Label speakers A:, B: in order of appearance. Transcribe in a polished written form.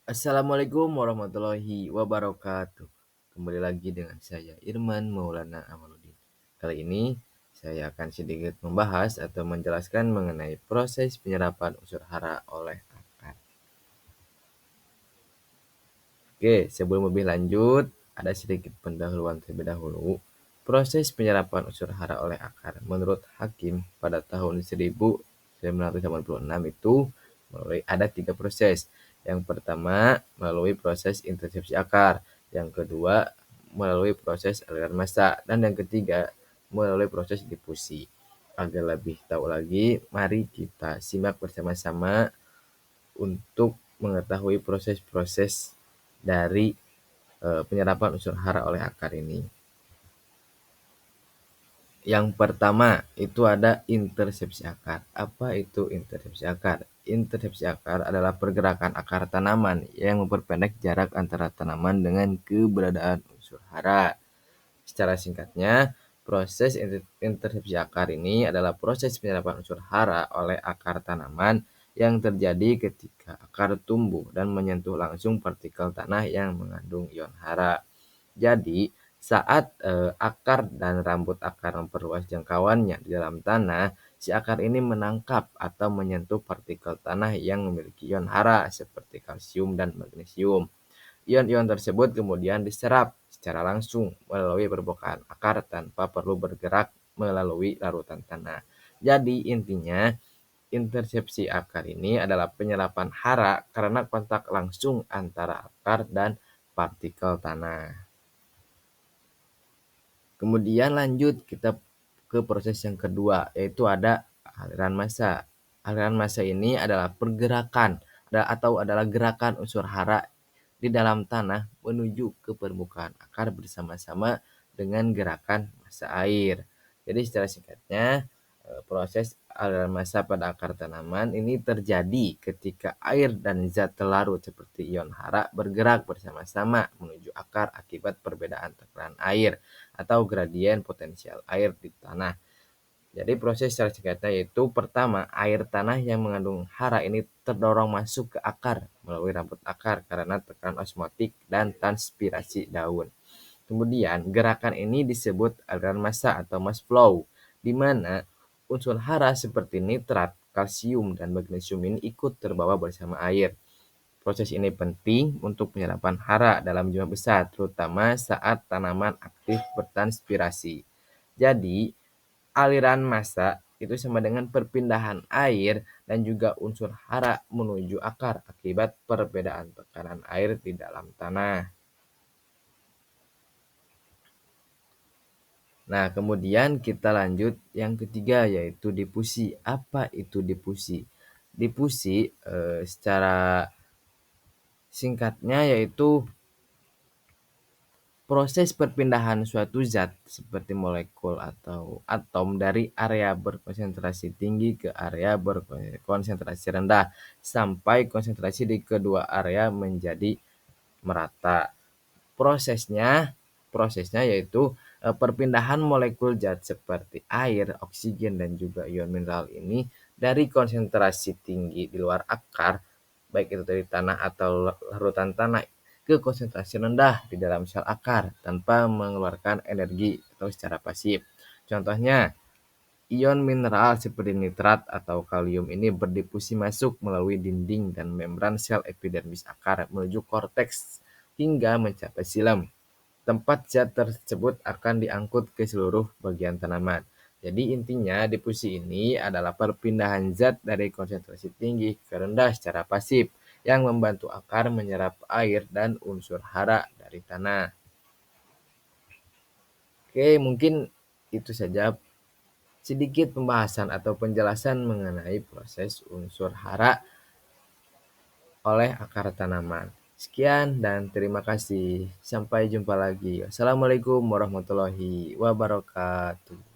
A: Assalamualaikum warahmatullahi wabarakatuh. Kembali lagi dengan saya Irman Maulana Amaluddin. Kali ini saya akan sedikit membahas atau menjelaskan mengenai proses penyerapan unsur hara oleh akar. Oke, sebelum lebih lanjut, ada sedikit pendahuluan terlebih dahulu. Proses penyerapan unsur hara oleh akar menurut Hakim pada tahun 1986 itu melalui ada 3 proses. Yang pertama melalui proses intersepsi akar, yang kedua melalui proses aliran massa, dan yang ketiga melalui proses difusi. Agar lebih tahu lagi, mari kita simak bersama-sama untuk mengetahui proses-proses dari penyerapan unsur hara oleh akar ini. Yang pertama itu ada intersepsi akar. Apa itu intersepsi akar? Intersepsi akar adalah pergerakan akar tanaman yang memperpendek jarak antara tanaman dengan keberadaan unsur hara. Secara singkatnya, proses intersepsi akar ini adalah proses penyerapan unsur hara oleh akar tanaman yang terjadi ketika akar tumbuh dan menyentuh langsung partikel tanah yang mengandung ion hara. Jadi, saat akar dan rambut akar memperluas jangkauannya di dalam tanah, si akar ini menangkap atau menyentuh partikel tanah yang memiliki ion hara seperti kalsium dan magnesium. Ion-ion tersebut kemudian diserap secara langsung melalui permukaan akar tanpa perlu bergerak melalui larutan tanah. Jadi intinya, intersepsi akar ini adalah penyerapan hara karena kontak langsung antara akar dan partikel tanah. Kemudian lanjut kita ke proses yang kedua, yaitu ada aliran massa. Aliran massa ini adalah pergerakan atau adalah gerakan unsur hara di dalam tanah menuju ke permukaan akar bersama-sama dengan gerakan massa air. Jadi secara singkatnya, proses aliran massa pada akar tanaman ini terjadi ketika air dan zat terlarut seperti ion hara bergerak bersama-sama menuju akar akibat perbedaan tekanan air atau gradien potensial air di tanah. Jadi proses secara singkatnya yaitu pertama, air tanah yang mengandung hara ini terdorong masuk ke akar melalui rambut akar karena tekanan osmotik dan transpirasi daun. Kemudian gerakan ini disebut aliran massa atau mass flow, di mana unsur hara seperti nitrat, kalsium, dan magnesium ini ikut terbawa bersama air. Proses ini penting untuk penyerapan hara dalam jumlah besar, terutama saat tanaman aktif bertranspirasi. Jadi, aliran massa itu sama dengan perpindahan air dan juga unsur hara menuju akar akibat perbedaan tekanan air di dalam tanah. Nah, kemudian kita lanjut yang ketiga yaitu difusi. Apa itu difusi? Difusi secara singkatnya yaitu proses perpindahan suatu zat seperti molekul atau atom dari area berkonsentrasi tinggi ke area berkonsentrasi rendah sampai konsentrasi di kedua area menjadi merata. Prosesnya yaitu perpindahan molekul zat seperti air, oksigen, dan juga ion mineral ini dari konsentrasi tinggi di luar akar, baik itu dari tanah atau larutan tanah, ke konsentrasi rendah di dalam sel akar tanpa mengeluarkan energi atau secara pasif. Contohnya, ion mineral seperti nitrat atau kalium ini berdifusi masuk melalui dinding dan membran sel epidermis akar menuju korteks hingga mencapai xilem. Tempat zat tersebut akan diangkut ke seluruh bagian tanaman. Jadi intinya difusi ini adalah perpindahan zat dari konsentrasi tinggi ke rendah secara pasif yang membantu akar menyerap air dan unsur hara dari tanah. Oke, mungkin itu saja sedikit pembahasan atau penjelasan mengenai proses unsur hara oleh akar tanaman. Sekian dan terima kasih. Sampai jumpa lagi. Wassalamualaikum warahmatullahi wabarakatuh.